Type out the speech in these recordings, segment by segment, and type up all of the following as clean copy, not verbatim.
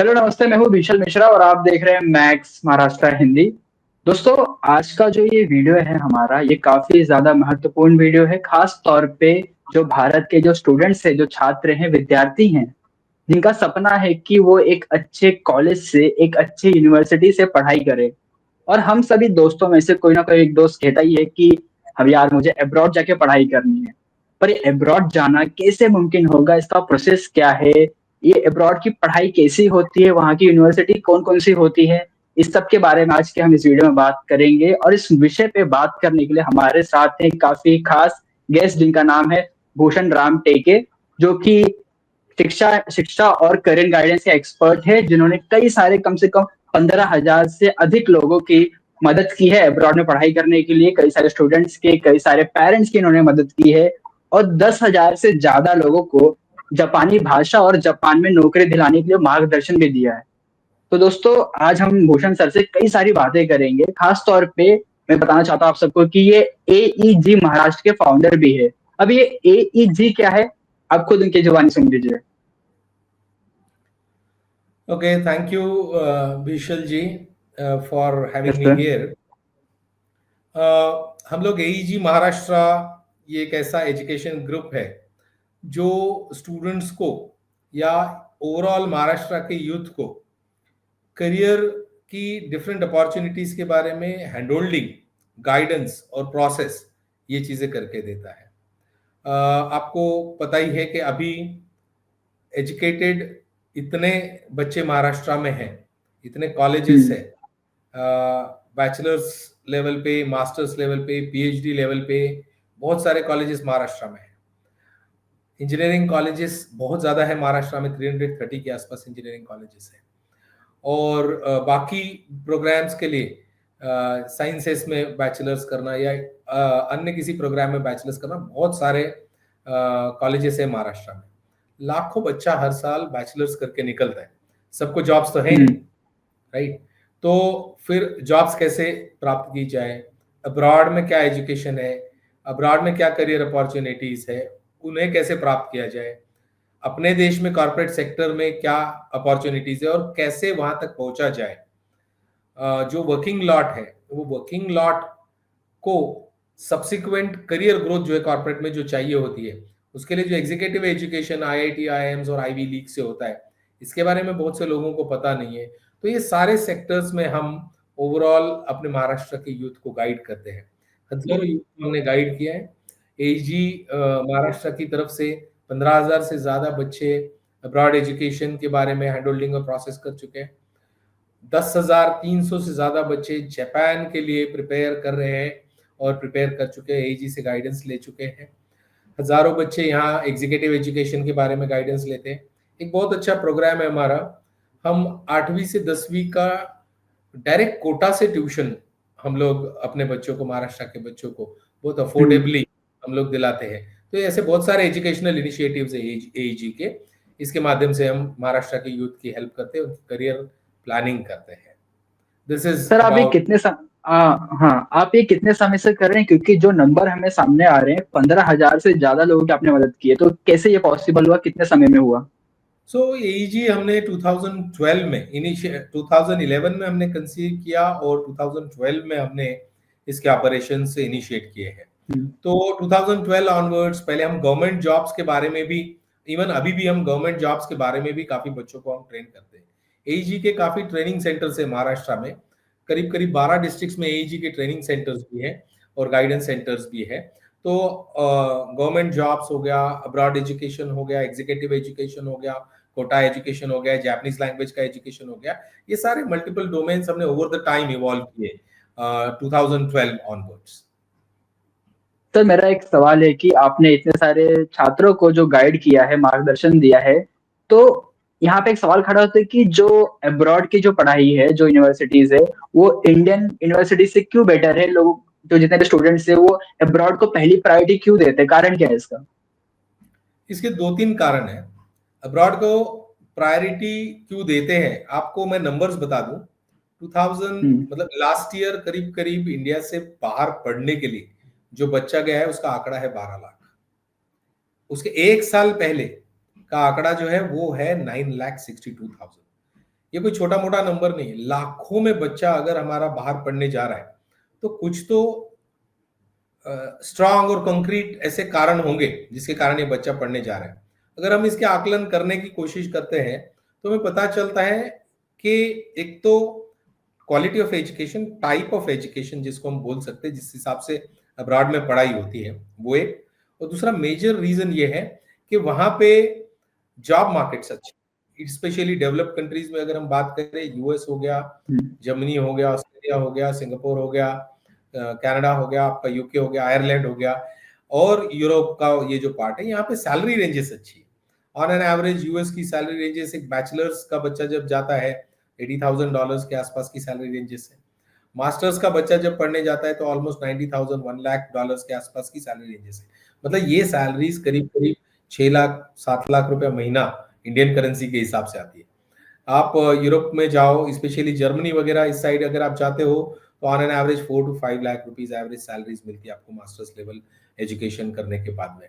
Hello नमस्ते, मैं हूँ विशल मिश्रा और आप देख रहे हैं मैक्स महाराष्ट्र हिंदी। दोस्तों, आज का जो ये वीडियो है हमारा, ये काफी ज्यादा महत्वपूर्ण वीडियो है, खास तौर पे जो भारत के जो स्टूडेंट्स हैं, जो छात्र हैं, विद्यार्थी हैं, जिनका सपना है कि वो एक अच्छे कॉलेज से, एक अच्छी यूनिवर्सिटी से पढ़ाई करे। और हम सभी दोस्तों में से कोई ना कोई एक दोस्त कहता ही है कि हम यार मुझे अब्रॉड जाके पढ़ाई करनी है। पर ये अब्रॉड जाना कैसे मुमकिन होगा, इसका प्रोसेस क्या है, ये अब्रॉड की पढ़ाई कैसी होती है, वहाँ की यूनिवर्सिटी कौन कौन सी होती है, इस सब के बारे में आज के हम इस वीडियो में बात करेंगे। और इस विषय पे बात करने के लिए हमारे साथ हैं काफी खास गेस्ट, जिनका नाम है भूषण राम टेके, जो कि शिक्षा शिक्षा और करियर गाइडेंस के एक्सपर्ट है, जिन्होंने कई सारे, कम से कम 15,000 से अधिक लोगों की मदद की है अब्रॉड में पढ़ाई करने के लिए। कई सारे स्टूडेंट्स के, कई सारे पेरेंट्स की इन्होंने मदद की है। और 10,000 से ज्यादा लोगों को जापानी भाषा और जापान में नौकरी दिलाने के लिए मार्गदर्शन भी दिया है। तो दोस्तों, आज हम भूषण सर से कई सारी बातें करेंगे। खास तौर पे मैं बताना चाहता हूँ आप सबको कि ये AEG महाराष्ट्र के फाउंडर भी है। अब ये AEG क्या है, आप खुद उनकी जुबानी सुन लीजिए। Okay, thank you, Vishal ji, for having yes me sir. here. हम लोग AEG महाराष्ट्र ये एक ऐसा एजुकेशन ग्रुप है जो स्टूडेंट्स को या ओवरऑल महाराष्ट्र के यूथ को करियर की डिफरेंट अपॉर्चुनिटीज के बारे में हैंड होल्डिंग, गाइडेंस और प्रोसेस ये चीजें करके देता है। आपको पता ही है कि अभी एजुकेटेड इतने बच्चे महाराष्ट्र में हैं, इतने कॉलेजेस हम्म। है, बैचलर्स लेवल पे, मास्टर्स लेवल पे, PhD लेवल पे बहुत सारे कॉलेजेस महाराष्ट्र में हैं। इंजीनियरिंग कॉलेजेस बहुत ज़्यादा है महाराष्ट्र में, 330 के आसपास इंजीनियरिंग कॉलेजेस है। और बाकी प्रोग्राम्स के लिए साइंसेस में बैचलर्स करना या अन्य किसी प्रोग्राम में बैचलर्स करना, बहुत सारे कॉलेजेस है महाराष्ट्र में। लाखों बच्चा हर साल बैचलर्स करके निकलता है। सबको जॉब्स तो है हम्म। नहीं, राइट? तो फिर जॉब्स कैसे प्राप्त की जाए, अब्रॉड में क्या एजुकेशन है, अब्रॉड में क्या करियर अपॉर्चुनिटीज है, उन्हें कैसे प्राप्त किया जाए, अपने देश में कॉर्पोरेट सेक्टर में क्या अपॉर्चुनिटीज है और कैसे वहां तक पहुंचा जाए। जो वर्किंग लॉट है, वो वर्किंग लॉट को सब्सिक्वेंट करियर ग्रोथ जो है कॉर्पोरेट में जो चाहिए होती है, उसके लिए जो एग्जीक्यूटिव एजुकेशन IIT IIMs और आईवी लीग से होता है, इसके बारे में बहुत से लोगों को पता नहीं है। तो ये सारे सेक्टर्स में हम ओवरऑल अपने महाराष्ट्र के यूथ को गाइड करते हैं। हजारों यूथ को हमने गाइड किया है। AG महाराष्ट्र की तरफ से 15,000 से ज्यादा बच्चे अब्रॉड एजुकेशन के बारे में हैंड होल्डिंग और प्रोसेस कर चुके हैं। 10,300 से ज्यादा बच्चे जापान के लिए प्रिपेयर कर रहे हैं और प्रिपेयर कर चुके हैं, AG से गाइडेंस ले चुके हैं। हजारों बच्चे यहाँ एग्जीक्यूटिव एजुकेशन के बारे में गाइडेंस लेते हैं। एक बहुत अच्छा प्रोग्राम है हमारा। हम 8वीं से 10वीं का डायरेक्ट कोटा से ट्यूशन हम लोग अपने बच्चों को, महाराष्ट्र के बच्चों को बहुत हम्म। अफोर्डेबली हम लोग दिलाते हैं। तो ऐसे बहुत सारे एजुकेशनल इनिशिएटिव्स है AEG के। इसके माध्यम से हम महाराष्ट्र के यूथ की हेल्प करते हैं, उनकी करियर प्लानिंग करते हैं। दिस इज सर, आप ये अबाउट। कितने हाँ, आप ये कितने समय से कर रहे हैं? क्योंकि जो नंबर हमें सामने आ रहे हैं, 15,000 से ज्यादा लोगों की आपने मदद की है, तो कैसे ये पॉसिबल हुआ, कितने समय में हुआ? सो AEG हमने 2012 में 2011 में हमने कंसीव किया और 2012 में हमने इसके ऑपरेशन से इनिशिएट किए हैं। हम्म। तो 2012 ऑनवर्ड्स पहले हम गवर्नमेंट जॉब्स के बारे में भी, इवन अभी भी हम गवर्नमेंट जॉब्स के बारे में भी काफी बच्चों को हम ट्रेन करते हैं। AEG के काफी ट्रेनिंग सेंटर्स है महाराष्ट्र में, करीब करीब 12 डिस्ट्रिक्ट्स में AEG के ट्रेनिंग सेंटर्स भी हैं और गाइडेंस सेंटर्स भी है। तो गवर्नमेंट जॉब्स हो गया, अब्रॉड एजुकेशन हो गया, एग्जीक्यूटिव एजुकेशन हो गया, कोटा एजुकेशन हो गया, जापानीज लैंग्वेज का एजुकेशन हो गया, ये सारे मल्टीपल डोमेन्स हमने ओवर द टाइम इवॉल्व किए 2012 ऑनवर्ड्स। सर, मेरा एक सवाल है कि आपने इतने सारे छात्रों को जो गाइड किया है, मार्गदर्शन दिया है, तो यहाँ पे एक सवाल खड़ा होता है कि जो अब्रॉड की जो पढ़ाई है, जो यूनिवर्सिटीज है, वो इंडियन यूनिवर्सिटी से क्यों बेटर है? लोग, जो जितने भी स्टूडेंट्स है, वो अब्रॉड को पहली प्रायोरिटी क्यों देते हैं? कारण क्या है इसका? इसके दो तीन कारण हैं। अब्रॉड को प्रायोरिटी क्यों देते हैं, आपको मैं नंबर्स बता दूं। 2000 हम्म। मतलब लास्ट ईयर करीब करीब इंडिया से बाहर पढ़ने के लिए जो बच्चा गया है उसका आंकड़ा है 12 लाख। उसके एक साल पहले का आंकड़ा जो है वो है 9,62,000। ये कोई छोटा मोटा नंबर नहीं है, लाखों में बच्चा अगर हमारा बाहर पढ़ने जा रहा है तो कुछ तो स्ट्रांग और कंक्रीट ऐसे कारण होंगे जिसके कारण ये बच्चा पढ़ने जा रहा है। अगर हम इसके आकलन करने की कोशिश करते हैं तो हमें पता चलता है कि एक तो quality of education, type of education जिसको हम बोल सकते हैं, जिस हिसाब से अब्रॉड में पढ़ाई होती है वो एक, और दूसरा मेजर रीजन ये है कि वहां पे जॉब मार्केट्स अच्छे, स्पेशली डेवलप्ड कंट्रीज में अगर हम बात करें, यूएस हो गया, जर्मनी हो गया, ऑस्ट्रेलिया हो गया, सिंगापुर हो गया, कनाडा हो गया, आपका यूके हो गया, आयरलैंड हो गया, और यूरोप का ये जो पार्ट है, यहाँ पे सैलरी रेंजेस अच्छी है। ऑन एन एवरेज यूएस की सैलरी रेंजेस, एक बैचलर्स का बच्चा जब जाता है $80,000 के आसपास की सैलरी रेंजेस है। मास्टर्स का बच्चा जब पढ़ने जाता है तो ऑलमोस्ट 90,000 $1 लाख के आसपास की सैलरी रेंजेस है। मतलब ये सैलरीज करीब करीब 6 लाख 7 लाख रुपया महीना इंडियन करेंसी के हिसाब से आती है। आप यूरोप में जाओ, स्पेशली जर्मनी वगैरह इस साइड अगर आप जाते हो तो on an average 4 to 5 lakh rupees average salaries मिलती है आपको मास्टर्स लेवल एजुकेशन करने के बाद में।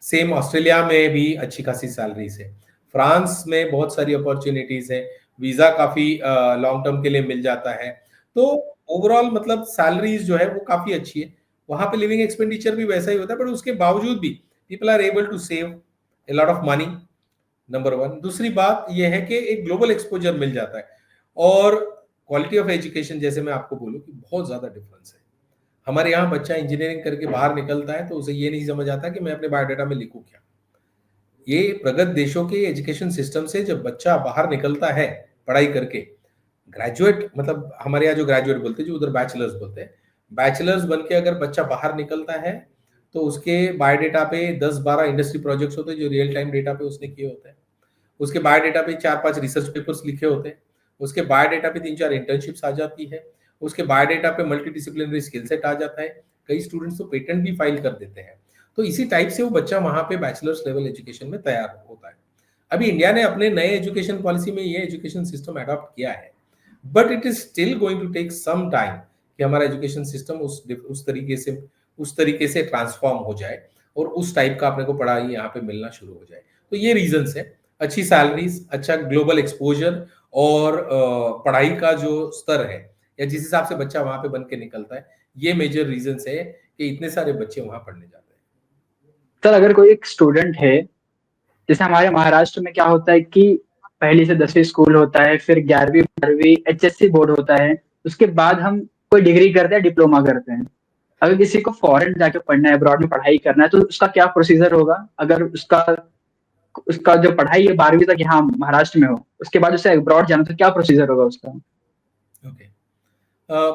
सेम ऑस्ट्रेलिया में भी अच्छी खासी सैलरीज है। फ्रांस में बहुत सारी अपॉर्चुनिटीज है, वीजा काफी लॉन्ग टर्म के लिए मिल जाता है। तो ओवरऑल मतलब सैलरीज जो है वो काफी अच्छी है। वहां पे लिविंग एक्सपेंडिचर भी वैसा ही होता है, बट उसके बावजूद भी people are able to save a lot of money, number one. दूसरी बात यह है कि एक ग्लोबल एक्सपोजर मिल जाता है, और क्वालिटी ऑफ एजुकेशन जैसे मैं आपको बोलूं कि बहुत ज्यादा डिफरेंस है। हमारे यहाँ बच्चा इंजीनियरिंग करके बाहर निकलता है तो उसे ये नहीं समझ आता कि मैं अपने बायोडाटा में लिखूं क्या। ये प्रगत देशों के एजुकेशन सिस्टम से जब बच्चा बाहर निकलता है पढ़ाई करके, ग्रेजुएट, मतलब हमारे यहाँ जो ग्रेजुएट बोलते हैं, जो उधर बैचलर्स बोलते हैं, बैचलर्स बन के अगर बच्चा बाहर निकलता है तो उसके बायोडेटा पे 10-12 इंडस्ट्री प्रोजेक्ट्स होते हैं जो रियल टाइम डेटा पे उसने किए होते हैं। उसके बायोडेटा पे 4-5 रिसर्च पेपर्स लिखे होते हैं। उसके बायोडेटा पे 3-4 इंटर्नशिप्स आ जाती है। उसके बायोडेटा पे मल्टी डिसिप्लिनरी स्किल सेट आ जाता है। कई स्टूडेंट्स तो पेटेंट भी फाइल कर देते हैं। तो इसी टाइप से वो बच्चा वहां पे बैचलर्स लेवल एजुकेशन में तैयार होता है। अभी इंडिया ने अपने नए एजुकेशन पॉलिसी में ये एजुकेशन सिस्टम अडॉप्ट किया है, but it is still going to take some time कि हमारा एजुकेशन सिस्टम उस तरीके से ट्रांसफॉर्म हो जाए और उस टाइप का अपने को पढ़ाई यहाँ पे मिलना शुरू हो जाए। तो ये रीजंस है, अच्छी सैलरीज, अच्छा ग्लोबल एक्सपोजर, और पढ़ाई का जो स्तर है या जिस हिसाब से बच्चा वहां पे बन के निकलता है, ये मेजर रीजंस है कि इतने सारे बच्चे वहां पढ़ने जाते हैं। सर अगर कोई एक स्टूडेंट है, जैसे हमारे महाराष्ट्र में क्या होता है कि पहली से 10वीं स्कूल होता है, फिर 11वीं 12वीं एचएससी बोर्ड होता है, उसके बाद हम कोई डिग्री करते हैं, डिप्लोमा करते हैं। अगर किसी को फॉरेन जाके पढ़ना है, अब्रॉड में पढ़ाई करना है, तो उसका क्या प्रोसीजर होगा? अगर उसका उसका जो पढ़ाई है 12वीं तक यहाँ महाराष्ट्र में हो, उसके बाद उसे अब्रॉड जाना, तो क्या प्रोसीजर होगा उसका? ओके,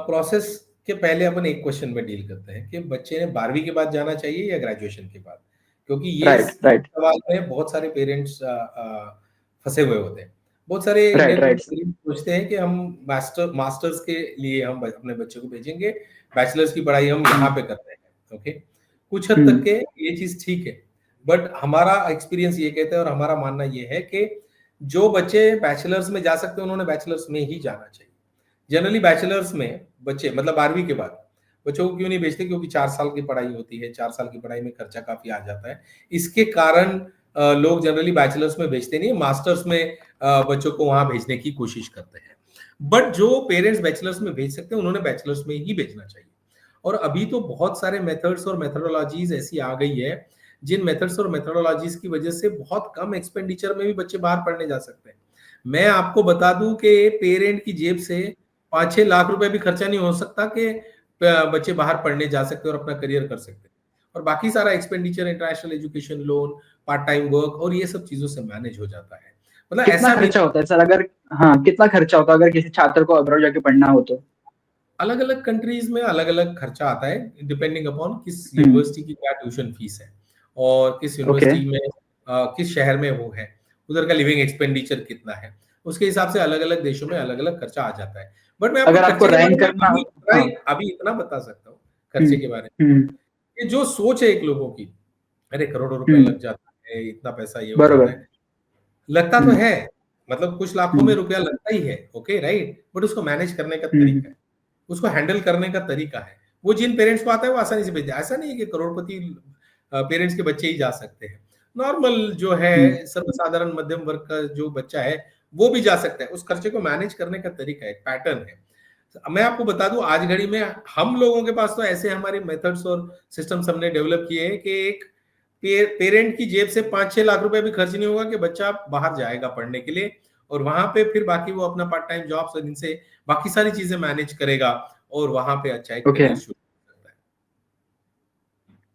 प्रोसेस के पहले अपन एक क्वेश्चन में डील करते हैं कि बच्चे ने 12वीं के बाद जाना चाहिए या ग्रेजुएशन के बाद, क्योंकि ये राइट राइट सवाल में बहुत सारे पेरेंट्स फंसे हुए होते हैं। बहुत सारे राइट इंडियन राइट पेरेंट्स सोचते हैं कि हम मास्टर्स के लिए हम अपने बच्चे को भेजेंगे, बैचलर्स की पढ़ाई हम यहाँ पे करते हैं। ओके, कुछ हद तक के ये चीज ठीक है, बट हमारा एक्सपीरियंस ये कहता है और हमारा मानना ये है कि जो बच्चे बैचलर्स में जा सकते हैं उन्होंने बैचलर्स में ही जाना चाहिए। जनरली बैचलर्स में बच्चे, मतलब 12वीं के बाद बच्चों को क्यों नहीं भेजते, क्योंकि 4 साल की पढ़ाई होती है, 4 साल की पढ़ाई में खर्चा काफी आ जाता है। इसके कारण लोग जनरली बैचलर्स में भेजते नहीं, मास्टर्स में बच्चों को वहां भेजने की कोशिश करते हैं। बट जो पेरेंट्स बैचलर्स में भेज सकते हैं उन्होंने बैचलर्स में ही भेजना चाहिए। और अभी तो बहुत सारे मेथड्स और मेथडोलॉजीज ऐसी आ गई है जिन मेथड्स और मेथडोलॉजीज की वजह से बहुत कम एक्सपेंडिचर में भी बच्चे बाहर पढ़ने जा सकते हैं। मैं आपको बता दूं कि पेरेंट की जेब से 5-6 लाख रुपए भी खर्चा नहीं हो सकता कि बच्चे बाहर पढ़ने जा सकते और अपना करियर कर सकते, और बाकी सारा expenditure, international education loan, part time work और ये सब चीजों से मैनेज हो जाता है। मतलब कितना ऐसा नहीं, खर्चा होता है सर? अगर हाँ, कितना खर्चा होता है अगर किसी छात्र को अब्रॉड जाके पढ़ना हो तो? अलग अलग कंट्रीज में अलग अलग खर्चा आता है, डिपेंडिंग अपॉन किस हम्म। यूनिवर्सिटी की क्या ट्यूशन फीस है और किस ओके। यूनिवर्सिटी में किस शहर में वो है, उधर का लिविंग एक्सपेंडिचर कितना है, उसके हिसाब से अलग अलग देशों में अलग अलग खर्चा आ जाता है। बट मैं आपको अगर आपको खर्चे के बारे रैंक में करना, हाँ। अभी इतना बता सकता हूँ हम्म। खर्चे के बारे में, हम्म। कि जो सोच है एक लोगों की, अरे करोड़ों रुपए हम्म। लग जाता है, इतना पैसा ये हो जाता बरोबर। है, लगता तो हम्म। है, मतलब कुछ लाखों में हम्म। रुपया लगता ही है, ओके राइट, बट उसको मैनेज करने का हम्म। तरीका है, उसको हैंडल करने का तरीका है, वो जिन पेरेंट्स को आता है वो आसानी से भेज दे। ऐसा नहीं है कि करोड़पति पेरेंट्स के बच्चे ही जा सकते हैं। नॉर्मल जो है हम्म। सर्वसाधारण मध्यम वर्ग का जो बच्चा है वो भी जा सकता है। उस खर्चे को मैनेज करने का तरीका है, पैटर्न है। मैं आपको बता दूं, आज घड़ी में हम लोगों के पास तो ऐसे हमारे मेथड्स और सिस्टम्स हमने डेवलप किए हैं कि एक पेरेंट की जेब से 5-6 लाख रुपए भी खर्च नहीं होगा कि बच्चा बाहर जाएगा पढ़ने के लिए, और वहां पे फिर बाकी वो अपना पार्ट टाइम जॉब से जिनसे बाकी सारी चीजें मैनेज करेगा और वहां पे अच्छा एक ओके करियर शुरू कर सकता है।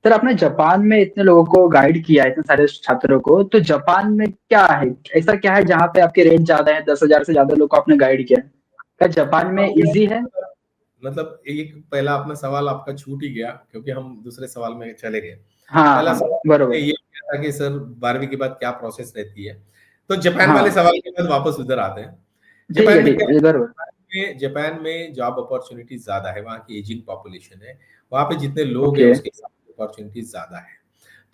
सर, आपने जापान में इतने लोगों को गाइड किया है, इतने सारे छात्रों को, तो जापान में क्या है, ऐसा क्या है जहाँ पे आपके रेट ज्यादा है, 10,000 से ज्यादा लोग को आपने गाइड किया है? क्या जापान में इजी है? मतलब एक पहला अपना सवाल आपका छूट ही गया क्योंकि हम दूसरे सवाल में चले गए। हाँ पहला हाँ, सवाल बरोबर। ये किया था कि सर 12वीं के बाद क्या प्रोसेस रहती है, तो जापान वाले हाँ, सवाल के बाद वापस उधर आते हैं। ठीक है जापान में ठीक क्या है, बरोबर। है, जापान में जॉब अपॉर्चुनिटी ज्यादा है, वहाँ की एजिंग पॉपुलेशन है, वहाँ पे जितने लोग हैं ओके। उसके हिसाब से अपॉर्चुनिटीज ज्यादा है।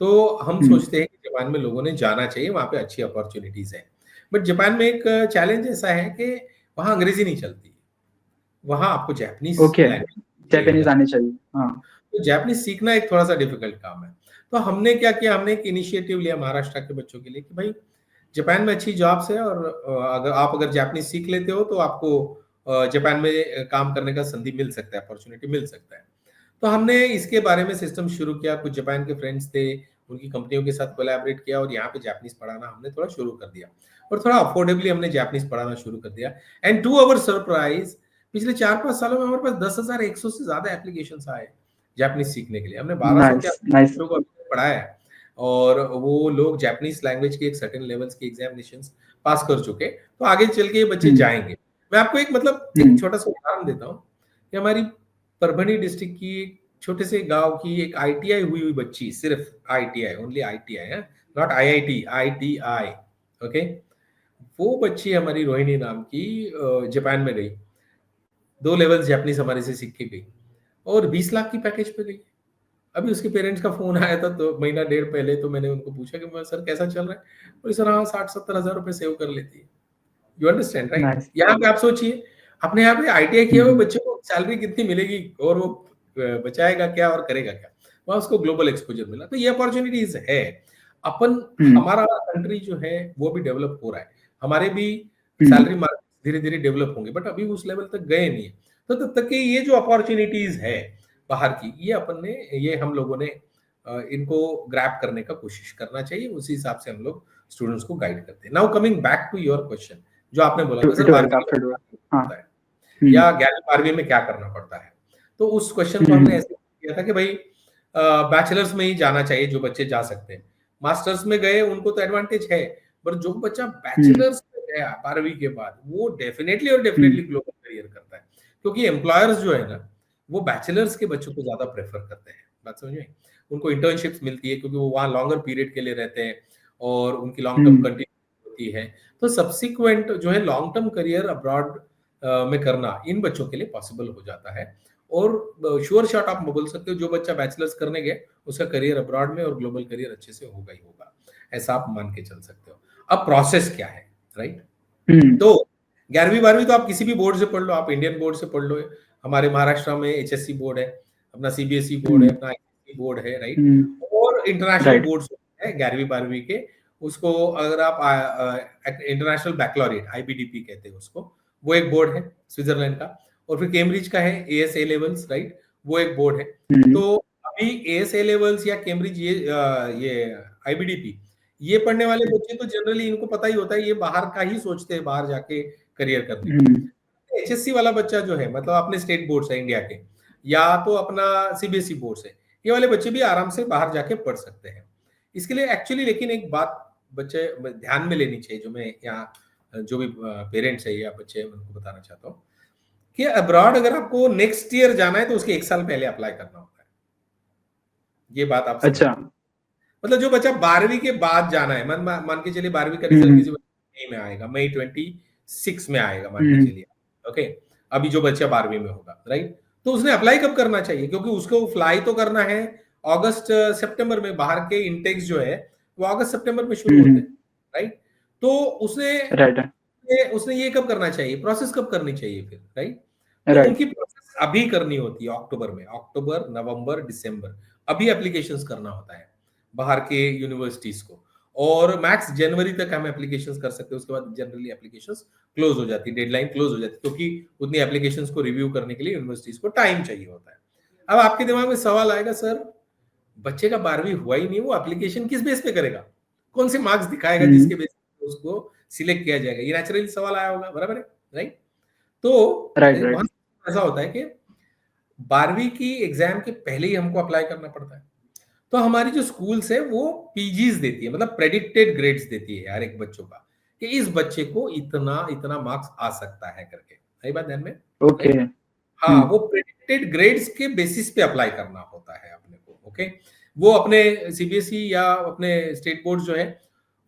तो हम हम्म। सोचते हैं कि जापान में लोगों ने जाना चाहिए, वहाँ पे अच्छी अपॉर्चुनिटीज है। बट जापान में एक चैलेंज ऐसा है कि वहाँ अंग्रेजी नहीं चलती, वहाँ आपको जैपनीज ओके, लैंग्वेज चाहिए जापानीज होगा। आने चाहिए। हाँ। तो जैपनीज सीखना एक थोड़ा सा डिफिकल्ट काम है। तो हमने क्या किया, हमने एक इनिशिएटिव लिया महाराष्ट्र के बच्चों के लिए कि भाई जापान में अच्छी जॉब्स है, और अगर जापानीज सीख लेते हो तो आपको जापान में काम करने का संधि मिल सकता है, अपॉर्चुनिटी मिल सकता है। तो हमने इसके बारे में सिस्टम शुरू किया, कुछ जापान के फ्रेंड्स थे, उनकी कंपनियों के साथ कोलैबोरेट किया और यहाँ पे जापानीज पढ़ाना हमने थोड़ा शुरू कर दिया, और थोड़ा अफोर्डेबली हमने जापानीज पढ़ाना शुरू कर दिया। एंड टू अवर सरप्राइज, पिछले 4-5 सालों में हमारे पास 10,100 से ज्यादा एप्लीकेशंस आए जापानीज सीखने के लिए। हमने 1200 के नाइस नाइस। बच्चों को अभी तक पढ़ाया है, और वो लोग जापानीज लैंग्वेज के एक सर्टेन लेवल्स के एग्जामिनेशंस पास कर चुके, तो आगे चल के ये बच्चे हम्म। जाएंगे। मैं आपको एक मतलब एक हम्म। छोटा सा उदाहरण देता हूँ कि हमारी परभणी डिस्ट्रिक्ट की एक छोटे से गांव की एक आईटीआई हुई हुई बच्ची, सिर्फ आईटीआई, ओनली आईटीआई है, नॉट आईआईटी, आईटीआई, ओके। वो बच्ची हमारी रोहिणी नाम की जापान में गई, 2 लेवल जापानीज हमारे से सीख के गई, और 20 लाख की पैकेज पे गई। अभी उसके पेरेंट्स का फोन आया था तो महीना डेढ़ पहले, तो मैंने उनको पूछा कि मैं सर कैसा चल रहा है, बोले सर हाँ 60-70 हजार रुपए सेव कर लेती है। You understand right? नाइस। यहाँ पे आप सोचिए, अपने यहाँ पे आईटीआई किया हुए हम्म। बच्चे को सैलरी कितनी मिलेगी, और वो बचाएगा क्या और करेगा क्या? वहां उसको ग्लोबल एक्सपोजर मिला, तो ये अपॉर्चुनिटीज है। अपन हम्म। हमारा कंट्री जो है वो भी डेवलप हो रहा है, हमारे भी हम्म। सैलरी मार्केट धीरे धीरे डेवलप होंगे, बट अभी उस लेवल तक गए नहीं है। तो तब तक के ये जो अपॉर्चुनिटीज है बाहर की, ये अपन ने, ये हम लोगों ने इनको ग्रैब करने का कोशिश करना चाहिए, उसी हिसाब से हम लोग स्टूडेंट्स को गाइड करते हैं। Now coming back to your question, जो आपने बोला था सर ट्वेल्थ 12वीं के आफ्टर बाद क्या ट्वेल्थ। करना हाँ। होता है, हम्म। या 11वीं 12वीं में क्या करना पड़ता है। तो उस क्वेश्चन को हमने हम्म। ऐसे किया था कि भाई बैचलर्स में ही जाना चाहिए जो बच्चे जा सकते हैं, मास्टर्स में गए उनको तो एडवांटेज है, पर जो बच्चा हम्म। बैचलर्स में गया 12वीं के बाद, वो डेफिनेटली और डेफिनेटली हम्म। ग्लोबल करियर करता है, क्योंकि एम्प्लॉयर्स जो है ना, वो बैचलर्स के बच्चों को ज्यादा प्रेफर करते हैं। बात समझ में? उनको इंटर्नशिप्स मिलती है क्योंकि वो वहाँ लॉन्गर पीरियड के लिए रहते हैं, और उनकी लॉन्ग टर्म हम्म। कंटिन्यू होती है। तो सब्सिक्वेंट जो है लॉन्ग टर्म करियर अब्रॉड में करना इन बच्चों के लिए पॉसिबल हो जाता है। और श्योर शॉट आप बोल सकते हो, जो बच्चा बैचलर्स करने गए उसका करियर अब्रॉड में और ग्लोबल करियर अच्छे से होगा ही होगा, ऐसा आप मान के चल सकते हो। अब प्रोसेस क्या है, राइट? हम्म। तो 11वीं 12वीं तो आप किसी भी बोर्ड से पढ़ लो, आप इंडियन बोर्ड से पढ़ लो, हमारे महाराष्ट्र में एचएससी बोर्ड है, अपना सीबीएसई बोर्ड है, हम्म। अपना आईसीएसई बोर्ड है, राइट? हम्म। और इंटरनेशनल राइट। बोर्ड्स है 11वीं 12वीं के, उसको अगर आप इंटरनेशनल बैकलॉरेट आईबीडीपी कहते हैं उसको, वो एक बोर्ड है स्विट्जरलैंड का। और फिर कैम्ब्रिज का है एएस ए लेवल्स, राइट? वो एक बोर्ड है। हम्म। तो अभी एएस ए लेवल्स या कैम्ब्रिज, ये आईबीडीपी, ये पढ़ने वाले बच्चे तो जनरली इनको पता ही होता है, ये बाहर का ही सोचते हैं, बाहर जाके करियर करने का। हम्म। एचएससी वाला बच्चा जो है, मतलब अपने स्टेट बोर्ड से इंडिया के, या तो अपना सीबीएसई बोर्ड से, ये वाले बच्चे भी आराम से बाहर जाके पढ़ सकते हैं। इसके लिए एक्चुअली लेकिन एक बात बच्चे ध्यान में लेनी चाहिए, जो मैं यहाँ जो भी पेरेंट्स है या बच्चे हैं उनको बताना चाहता हूँ, कि अब्रॉड अगर आपको नेक्स्ट ईयर जाना है तो उसके 1 साल पहले अप्लाई करना होता है। ये बात आप अच्छा। समझिए। मतलब जो बच्चा 12वीं के बाद जाना है, मान के चलिए 12वीं का रिजल्ट हम्म। किसी मई में आएगा, मई 26 में आएगा मान के हम्म। चलिए, ओके। अभी जो बच्चा 12वीं में होगा, राइट? तो उसने अप्लाई कब करना चाहिए, क्योंकि उसको फ्लाई तो करना है अगस्त सितंबर में, बाहर के इंटेक्स जो है वो अगस्त सितंबर में शुरू होते हम्म। हैं, राइट? तो उसने राइट उसने ये कब करना चाहिए, प्रोसेस कब करनी चाहिए फिर, राइट? तो राइट। उनकी प्रोसेस अभी करनी होती है अक्टूबर में, अक्टूबर नवंबर दिसंबर, अभी एप्लीकेशंस करना होता है बाहर के यूनिवर्सिटीज को। और मैक्स जनवरी तक हम एप्लीकेशंस कर सकते हैं, उसके बाद जनरली एप्लीकेशंस क्लोज हो जाती है, डेडलाइन क्लोज हो जाती है, क्योंकि उतनी एप्लीकेशंस को रिव्यू करने के लिए यूनिवर्सिटीज को टाइम चाहिए होता है। अब आपके दिमाग में सवाल आएगा, सर बच्चे का 12वीं हुआ ही नहीं, वो एप्लीकेशन किस बेस पे करेगा, कौन से मार्क्स दिखाएगा जिसके बेस पे उसको सिलेक्ट किया जाएगा? ये नेचुरली सवाल आया होगा, बराबर है, राइट? तो वहां ऐसा होता है कि 12वीं की एग्जाम के पहले ही हमको अप्लाई करना पड़ता है। तो हमारी जो स्कूल्स है वो पीजीज देती है, मतलब प्रेडिक्टेड ग्रेड्स देती है हर एक बच्चों का, कि इस बच्चे को इतना इतना मार्क्स आ सकता है करके। सही बात ध्यान में? ओके। हाँ, वो प्रेडिक्टेड ग्रेड्स के बेसिस पे अप्लाई करना होता है अपने को। ओके, वो अपने सीबीएसई या अपने स्टेट बोर्ड जो है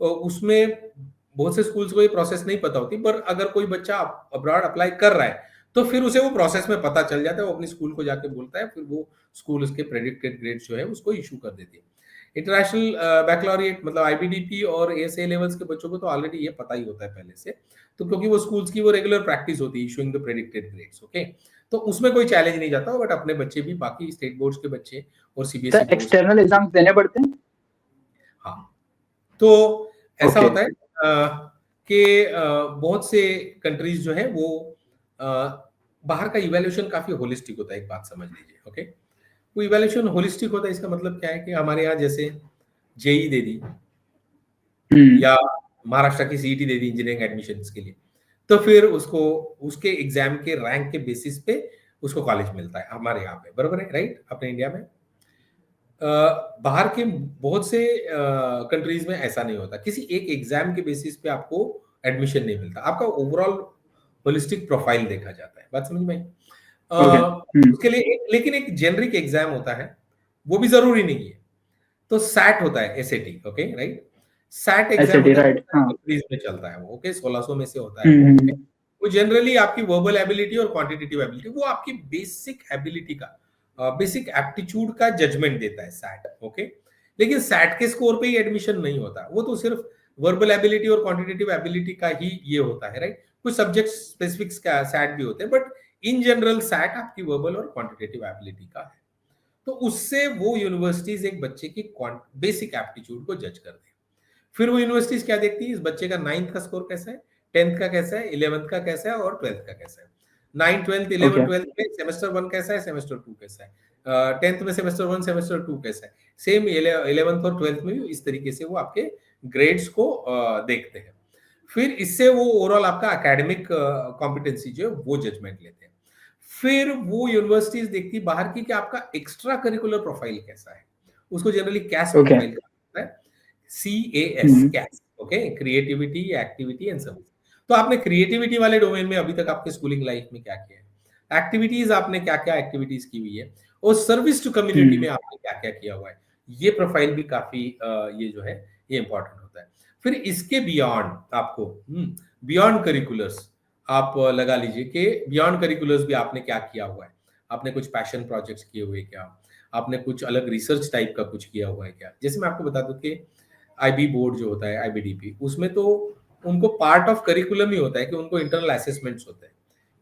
उसमें बहुत से स्कूल्स को ये प्रोसेस नहीं पता होती, पर अगर कोई बच्चा अब्रॉड अप्लाई कर रहा है तो फिर उसे वो प्रोसेस में पता चल जाता है, वो अपनी स्कूल को जाके बोलता है, फिर वो स्कूल उसके प्रेडिक्टेड ग्रेड जो है उसको इशू कर देती है। इंटरनेशनल बैकलॉरिएट मतलब आईबीडीपी और एएसए लेवल्स के बच्चों को तो ऑलरेडी ये पता ही होता है पहले से, तो क्योंकि वो स्कूल्स की वो रेगुलर प्रैक्टिस होती है issuing the predicted grades. Okay, तो उसमें कोई चैलेंज नहीं जाता, बट अपने बच्चे भी बाकी स्टेट बोर्ड्स के बच्चे और सीबीएसई बोर्ड्स एक्सटर्नल एग्जाम्स देने पड़ते हैं। हाँ, तो ऐसा होता है कि बहुत से कंट्रीज जो है वो बाहर का इवैल्यूएशन काफी होलिस्टिक होता है। एक बात समझ लीजिए, ओके, वो इवैल्यूएशन होलिस्टिक होता है, इसका मतलब क्या है कि हमारे यहाँ जैसे जेई दे दी या महाराष्ट्र की सीईटी दे दी इंजीनियरिंग एडमिशंस के लिए, तो फिर उसको उसके एग्जाम के रैंक के बेसिस पे उसको कॉलेज मिलता है हमारे यहाँ पे, बराबर है, राइट? अपने इंडिया में बाहर के बहुत से कंट्रीज में ऐसा नहीं होता, किसी एक एग्जाम के बेसिस पे आपको एडमिशन नहीं मिलता, आपका ओवरऑल होलिस्टिक प्रोफाइल देखा जाता है। बात समझ में आई? उसके लिए लेकिन एक जेनरिक एग्जाम होता है, वो भी जरूरी नहीं है। तो सैट होता है, SAT, okay, right? SAT exam में चलता है वो, ओके, 1600 में से होता है वो, okay? वो जनरली आपकी वर्बल एबिलिटी और क्वांटिटेटिव एबिलिटी, वो आपकी बेसिक एबिलिटी का बेसिक एप्टीट्यूड का जजमेंट देता है सैट, ओके। लेकिन सैट के स्कोर पे ही एडमिशन नहीं होता, वो तो सिर्फ वर्बल एबिलिटी और क्वांटिटेटिव एबिलिटी का ही ये होता है, राइट? कुछ सब्जेक्ट स्पेसिफिक सैट भी होते हैं, बट इन जनरल सैट आपकी वर्बल और क्वांटिटेटिव एबिलिटी का है। तो उससे वो यूनिवर्सिटीज एक बच्चे की बेसिक एप्टीट्यूड को जज करते हैं। फिर वो यूनिवर्सिटीज क्या देखती है, इस बच्चे का 9th का स्कोर कैसा है, 10th का कैसा है, 11th का कैसा है और 12th का कैसा है। 9, 12, 11, 12 में सेमेस्टर 1 कैसा है, सेमेस्टर 2 कैसा है, 10th में सेमेस्टर 1, सेमेस्टर 2 कैसा है, सेम 11th और 12th में भी इस तरीके से वो आपके ग्रेड्स को देखते हैं। फिर इससे वो ओवरऑल आपका एकेडमिक कॉम्पिटेंसी जो है वो जजमेंट लेते हैं। फिर वो यूनिवर्सिटीज देखती बाहर की कि आपका एक्स्ट्रा करिकुलर प्रोफाइल कैसा है, उसको जनरली कैस प्रोफाइल कहा जाता है, CAS, CAS, okay, creativity, activity and service. तो आपने क्रिएटिविटी वाले डोमेन में अभी तक आपके स्कूलिंग लाइफ में क्या किया है, एक्टिविटीज आपने क्या क्या एक्टिविटीज की हुई है, और सर्विस टू कम्युनिटी में आपने क्या क्या किया हुआ है, ये प्रोफाइल भी काफी ये जो है ये इंपॉर्टेंट होता है। फिर इसके बियॉन्ड आपको बियॉन्ड करिकुलर्स आप लगा लीजिए कि बियॉन्ड करिकुलर्स भी आपने क्या किया हुआ है, आपने कुछ पैशन प्रोजेक्ट्स किए हुए क्या, आपने कुछ अलग रिसर्च टाइप का कुछ किया हुआ है क्या। जैसे मैं आपको बता दूं कि आईबी बोर्ड जो होता है, आईबीडीपी, उसमें तो उनको पार्ट ऑफ करिकुलम ही होता है कि उनको इंटरनल असेसमेंट्स होते हैं,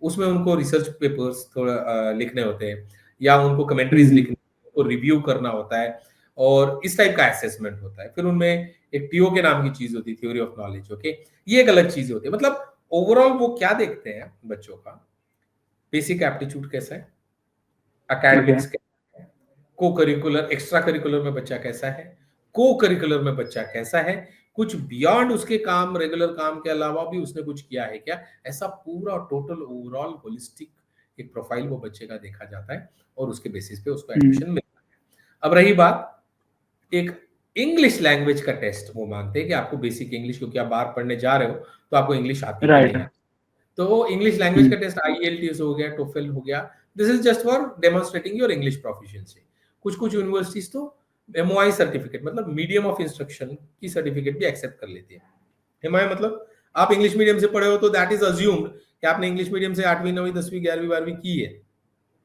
उसमें उनको रिसर्च पेपर्स थोड़ा लिखने होते हैं, या उनको कमेंट्रीज लिखने, उनको रिव्यू करना होता है, और इस टाइप का असेसमेंट होता है। फिर उनमें एक टीओ के नाम की चीज होती है, थ्योरी ऑफ नॉलेज, ओके, ये एक अलग चीज होती है। मतलब ओवरऑल वो क्या देखते हैं बच्चों का, बेसिक एप्टीट्यूड कैसा है, एकेडमिक्स कैसा है, को करिकुलर एक्स्ट्रा करिकुलर में बच्चा कैसा है, को करिकुलर में बच्चा कैसा है, कुछ बियॉन्ड उसके काम, रेगुलर काम के अलावा भी उसने कुछ किया है क्या, ऐसा पूरा टोटल ओवरऑल होलिस्टिक एक प्रोफाइल वो बच्चे का देखा जाता है, और उसके बेसिस पे उसको एडमिशन मिलता है। अब रही बात एक इंग्लिश लैंग्वेज का टेस्ट, वो मांगते हैं कि आपको बेसिक इंग्लिश, क्योंकि आप बाहर पढ़ने जा रहे हो तो आपको इंग्लिश आती है नहीं, तो इंग्लिश लैंग्वेज का टेस्ट IELTS हो गया, TOEFL हो गया, this is just for demonstrating your English proficiency. कुछ यूनिवर्सिटीज तो MOI सर्टिफिकेट मतलब मीडियम ऑफ इंस्ट्रक्शन की सर्टिफिकेट भी एक्सेप्ट कर लेती है। MOI मतलब आप इंग्लिश मीडियम से पढ़े हो तो दैट इज अज्यूम्ड कि आपने इंग्लिश मीडियम से 8वीं 9वीं 10वीं 11वीं 12वीं की है,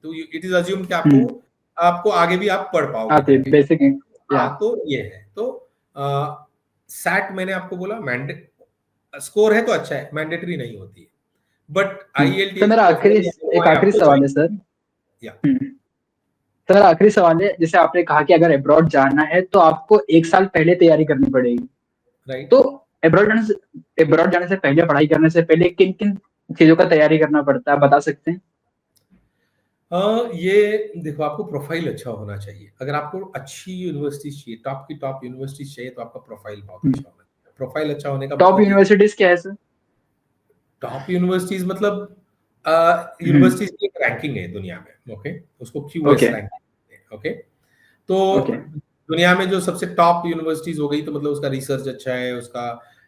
तो इट इज अज्यूम्ड कि आपको आगे भी आप पढ़ पाओगे, बेसिक। हाँ, तो ये है। तो सैट मैंने आपको बोला मैंडेट स्कोर है तो अच्छा है, मैंडेटरी नहीं होती है, बट IELTS तो मेरा आखिरी सवाल है सर, तो मेरा आखिरी सवाल है, जैसे आपने कहा कि अगर अब्रॉड जाना है तो आपको 1 साल पहले तैयारी करनी पड़ेगी, राइट। तो अब्रॉड जाने से पहले, पढ़ाई करने से पहले किन किन चीजों का तैयारी करना पड़ता है, आप बता सकते हैं? ये देखो, आपको प्रोफाइल अच्छा होना चाहिए। अगर आपको अच्छी यूनिवर्सिटी चाहिए, टॉप की टॉप यूनिवर्सिटी चाहिए, तो आपका प्रोफाइल बहुत अच्छा होना चाहिए। प्रोफाइल अच्छा होने का टॉप मतलब ये, यूनिवर्सिटीज क्या है सर? टॉप यूनिवर्सिटीज मतलब हम्म। यूनिवर्सिटीज की एक रैंकिंग है दुनिया में, ओके, उसको क्यूएस ओके। Ranking, okay. तो ओके। दुनिया में जो सबसे टॉप यूनिवर्सिटीज हो गई, तो मतलब उसका रिसर्च अच्छा है, उसका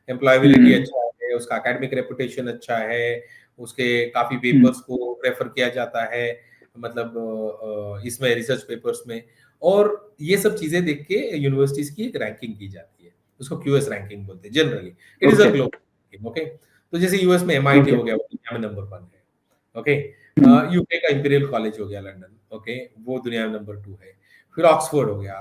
एम्प्लॉयबिलिटी हम्म। अच्छा है, उसका एकेडमिक रेपुटेशन अच्छा है, उसके काफी हम्म। पेपर्स को रेफर किया जाता है, मतलब इसमें रिसर्च पेपर्स में। और ये सब चीजें देख के यूनिवर्सिटीज की एक रैंकिंग की जाती है, उसको क्यूएस रैंकिंग बोलते हैं generally. It is a okay. Global, okay. तो जैसे यूएस में एमआईटी ओके। हो गया, वो दुनिया में नंबर 1 है, ओके। हम्म। यूके का इंपीरियल कॉलेज हो गया लंदन, ओके, वो दुनिया में नंबर 2 है। फिर ऑक्सफोर्ड हो गया,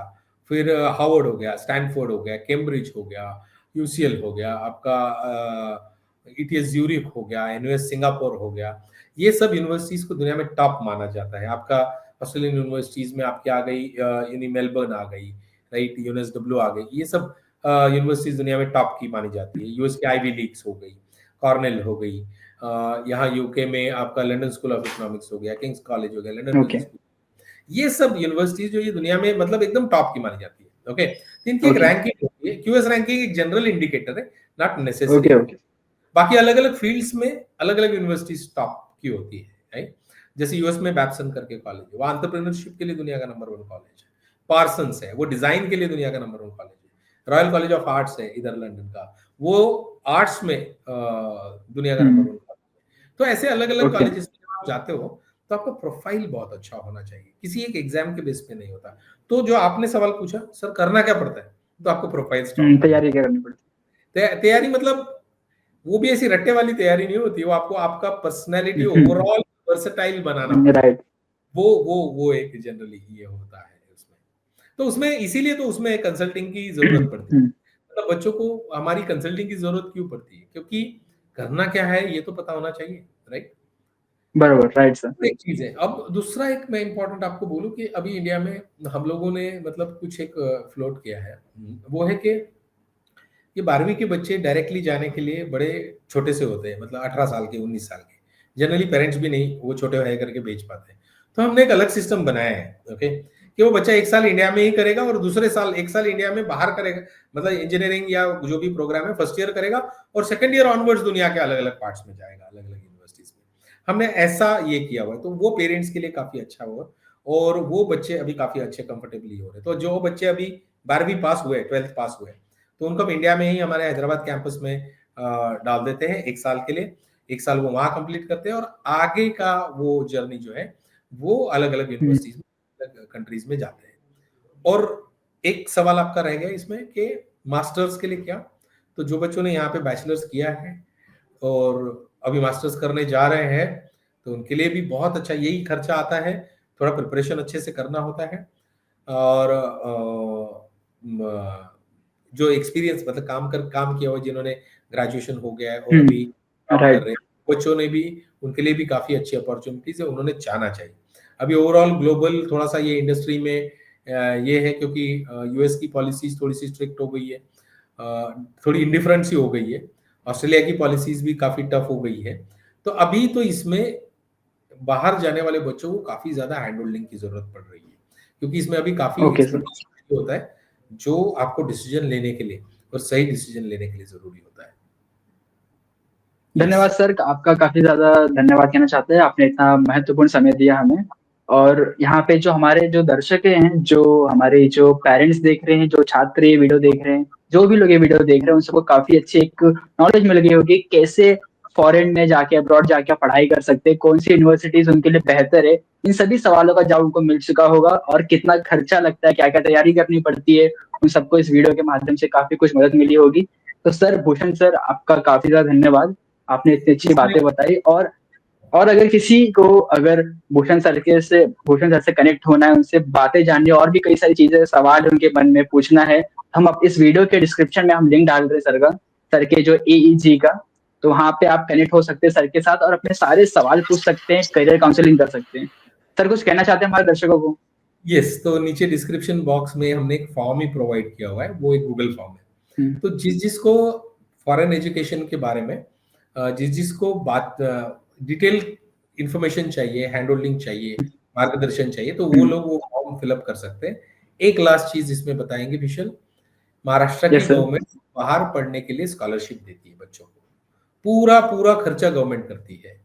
फिर हार्वर्ड हो गया, स्टैनफोर्ड हो गया, कैम्ब्रिज हो गया, यूसीएल हो गया आपका, ईटीएस ज्यूरिख हो गया, एनयूएस सिंगापुर हो गया। ये सब यूनिवर्सिटीज को दुनिया में टॉप माना जाता है। आपका ऑस्ट्रेलियन यूनिवर्सिटीज में आपकी आ गई यूनी मेलबर्न आ गई, राइट, यूएसडब्ल्यू आ गई। ये सब यूनिवर्सिटीज दुनिया में टॉप की मानी जाती है। यूएस की आईवी लीग्स हो गई, कॉर्नेल हो गई, यहाँ यूके में आपका लंदन स्कूल ऑफ इकोनॉमिक्स हो गया, किंग्स कॉलेज हो गया, लंदन ओके। Business school. ये सब यूनिवर्सिटीज जो ये दुनिया में मतलब एकदम टॉप की मानी जाती है, ओके। तो इनकी एक ओके। रैंकिंग होती है, क्यूएस रैंकिंग एक जनरल इंडिकेटर है, नॉट नेसेसरी। ओके। ओके। बाकी अलग अलग फील्ड्स में अलग अलग यूनिवर्सिटीज टॉप की होती है, राइट। जैसे यूएस में बैप्सन करके कॉलेज है, वो एंटरप्रेन्योरशिप के लिए दुनिया का नंबर 1 कॉलेज है। पार्सन्स है, वो डिजाइन के लिए दुनिया का नंबर 1 कॉलेज है। रॉयल कॉलेज ऑफ आर्ट्स है इधर लंदन का, वो आर्ट्स में दुनिया का नंबर 1 कॉलेज है। तो ऐसे अलग अलग ओके। कॉलेजेस में आप जाते हो, तो आपका प्रोफाइल बहुत अच्छा होना चाहिए, किसी एक एग्जाम के बेस पे नहीं होता। तो जो आपने सवाल पूछा, सर करना क्या पड़ता है, तो आपको प्रोफाइल स्ट्रांग करना तैयारी क्या करनी पड़ती तैयारी मतलब वो भी ऐसी रट्टे वाली तैयारी नहीं होती, वो आपको आपका पर्सनैलिटी है? ओवरऑल वर्सेटाइल बनाना पड़ता है। राइट। वो एक जनरली ये होता है उसमें। तो उसमें इसीलिए तो उसमें कंसल्टिंग की ज़रूरत पड़ती है। मतलब बच्चों को हमारी कंसल्टिंग की ज़रूरत क्यों पड़ती है? क्योंकि करना क्या है ये तो पता होना चाहिए, राइट? बरोबर, राइट सर। एक चीज़ है। अब दूसरा एक मैं इम्पोर्टेंट आपको बोलूँ कि अभी इंडिया में हम लोगों ने मतलब कुछ एक फ्लोट किया है। वो है कि ये 12वीं के बच्चे डायरेक्टली जाने के लिए बड़े छोटे से होते हैं, मतलब 18 साल के, 19 साल के। जनरली पेरेंट्स भी नहीं वो छोटे है करके भेज पाते हैं। तो हमने एक अलग सिस्टम बनाया है, ओके, कि वो बच्चा 1 साल इंडिया में ही करेगा और दूसरे साल 1 साल इंडिया में बाहर करेगा, मतलब इंजीनियरिंग या जो भी प्रोग्राम है फर्स्ट ईयर करेगा, और सेकंड ईयर ऑनवर्ड्स दुनिया के अलग-अलग पार्ट्स में जाएगा, अलग-अलग यूनिवर्सिटीज में। हमने ऐसा ये किया हुआ है, तो वो पेरेंट्स के लिए काफ़ी अच्छा हुआ, और वो बच्चे अभी काफ़ी अच्छे कंफर्टेबली हो रहे हैं। तो जो बच्चे अभी 12वीं पास हुए, 12th पास हुए, तो उनको हम इंडिया में ही हमारे हैदराबाद कैंपस में डाल देते हैं 1 साल के लिए। 1 साल वो वहाँ कंप्लीट करते हैं, और आगे का वो जर्नी जो है, वो अलग-अलग यूनिवर्सिटीज़ में, अलग कंट्रीज़ में जाते हैं। और एक सवाल आपका रह गया इसमें कि मास्टर्स के लिए क्या? तो जो बच्चों ने यहाँ पे बैचलर्स किया है और अभी मास्टर्स करने जा रहे हैं, तो उनके लिए भी बहुत अच्छा यही खर्चा आता है। थोड़ा प्रिपरेशन अच्छे से करना होता है, और जो एक्सपीरियंस मतलब काम किया हुआ, जिन्होंने ग्रेजुएशन हो गया है और अभी काम कर राइट। रहे हैं, बच्चों ने भी, उनके लिए भी काफ़ी अच्छी अपॉर्च्युनिटीज़ है, उन्होंने जाना चाहिए। अभी ओवरऑल ग्लोबल थोड़ा-सा ये इंडस्ट्री में ये है, क्योंकि यूएस की पॉलिसीज़ थोड़ी-सी स्ट्रिक्ट हो गई है। थोड़ी इंडिफरेंस ही हो गई है। ऑस्ट्रेलिया की पॉलिसीज़ भी काफ़ी टफ हो गई है। तो अभी तो इसमें बाहर जाने वाले बच्चों को काफ़ी ज़्यादा हैंड होल्डिंग की ज़रूरत पड़ रही है, क्योंकि इसमें अभी काफ़ी ओके सर। एक्सपर्टीज़ चाहिए होता है, जो आपको डिसीज़न लेने के लिए और सही डिसीज़न लेने के लिए ज़रूरी होता है। यस। धन्यवाद सर, आपका काफ़ी ज़्यादा धन्यवाद कहना चाहते हैं, आपने इतना महत्वपूर्ण समय दिया हमें। और यहाँ पे जो हमारे जो दर्शक हैं, जो हमारे जो पेरेंट्स देख रहे हैं, जो छात्र ये वीडियो देख रहे हैं, जो भी लोग ये वीडियो देख रहे हैं, उन सबको काफ़ी अच्छी एक नॉलेज मिल गई होगी, कैसे फॉरेन में जाके, अब्रॉड जाके पढ़ाई कर सकते हैं, कौन-सी यूनिवर्सिटीज़ उनके लिए बेहतर है। इन सभी सवालों का जवाब उनको मिल चुका होगा, और कितना खर्चा लगता है, क्या-क्या तैयारी करनी पड़ती है, उन सबको इस वीडियो के माध्यम से काफ़ी कुछ मदद मिली होगी। तो सर, भूषण सर, आपका काफ़ी ज़्यादा धन्यवाद। आपने इतनी अच्छी इसमें बातें बताई। और अगर किसी को, अगर भूषण सर से कनेक्ट होना है, उनसे बातें जाननी है, और भी कई सारी चीजें, सवाल उनके मन में पूछना है, हम अब इस वीडियो के डिस्क्रिप्शन में हम लिंक डाल रहे हैं सर का, सर के जो एईजी का। तो वहां पे आप कनेक्ट हो सकते हैं सर के साथ, और अपने सारे सवाल पूछ सकते हैं, करियर काउंसलिंग कर सकते हैं। सर, कुछ कहना चाहते हैं हमारे दर्शकों को? यस, तो नीचे डिस्क्रिप्शन बॉक्स में हमने एक फॉर्म ही प्रोवाइड किया हुआ है, वो एक गूगल फॉर्म है। तो जिसको फॉरेन एजुकेशन के बारे में जिसको बात डिटेल इंफॉर्मेशन चाहिए, हैंड होल्डिंग चाहिए, मार्गदर्शन चाहिए, तो वो लोग वो फॉर्म फिलअप कर सकते हैं। एक लास्ट चीज इसमें बताएंगे विशल, महाराष्ट्र की गवर्नमेंट बाहर पढ़ने के लिए स्कॉलरशिप देती है बच्चों को, पूरा पूरा खर्चा गवर्नमेंट करती है,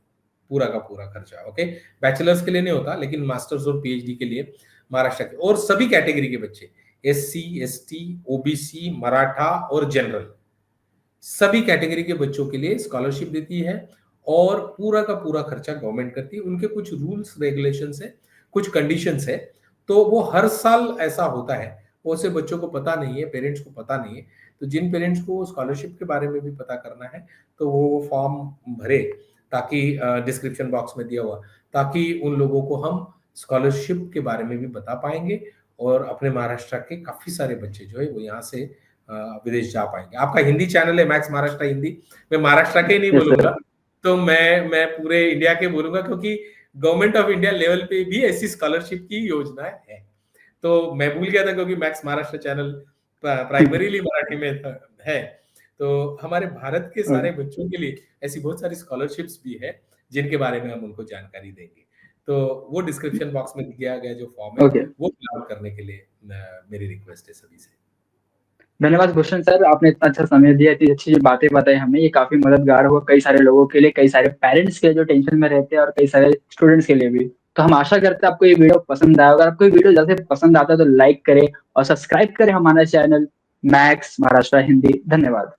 पूरा का पूरा खर्चा। ओके, बैचलर्स के लिए नहीं होता, लेकिन मास्टर्स और पीएचडी के लिए महाराष्ट्र के और सभी कैटेगरी के बच्चे, एससी, एसटी, ओबीसी, मराठा और जनरल, सभी कैटेगरी के बच्चों के लिए स्कॉलरशिप देती है और पूरा का पूरा खर्चा गवर्नमेंट करती है। उनके कुछ रूल्स रेगुलेशंस है, कुछ कंडीशंस है, तो वो हर साल ऐसा होता है। वो से बच्चों को पता नहीं है, पेरेंट्स को पता नहीं है, तो जिन पेरेंट्स को स्कॉलरशिप के बारे में भी पता करना है तो वो फॉर्म भरे, ताकि डिस्क्रिप्शन बॉक्स में दिया हुआ, ताकि उन लोगों को हम स्कॉलरशिप के बारे में भी बता पाएंगे और अपने महाराष्ट्र के काफी सारे बच्चे जो है वो यहाँ से विदेश जा पाएंगे। आपका हिंदी चैनल है मैक्स महाराष्ट्र हिंदी, मैं महाराष्ट्र के ही नहीं बोलूंगा, तो मैं पूरे इंडिया के बोलूंगा, क्योंकि गवर्नमेंट ऑफ इंडिया लेवल पे भी ऐसी स्कॉलरशिप की योजना है। तो मैं भूल गया था, क्योंकि max Maharashtra channel primarily Marathi में है, तो हमारे भारत के सारे बच्चों के लिए ऐसी बहुत सारी स्कॉलरशिप्स भी है जिनके बारे में हम उनको जानकारी देंगे। तो वो डिस्क्रिप्शन बॉक्स में दिया गया जो फॉर्म है वो फिल करने के लिए मेरी रिक्वेस्ट है सभी से। धन्यवाद भूषण सर, आपने इतना अच्छा समय दिया, इतनी अच्छी बातें बताई हमें, ये काफी मददगार हुआ कई सारे लोगों के लिए, कई सारे पेरेंट्स के लिए जो टेंशन में रहते हैं और कई सारे स्टूडेंट्स के लिए भी। तो हम आशा करते हैं आपको ये वीडियो पसंद आया। अगर आपको ये वीडियो जैसे पसंद आता है तो लाइक करें और सब्सक्राइब करें हमारा चैनल मैक्स महाराष्ट्र हिंदी। धन्यवाद।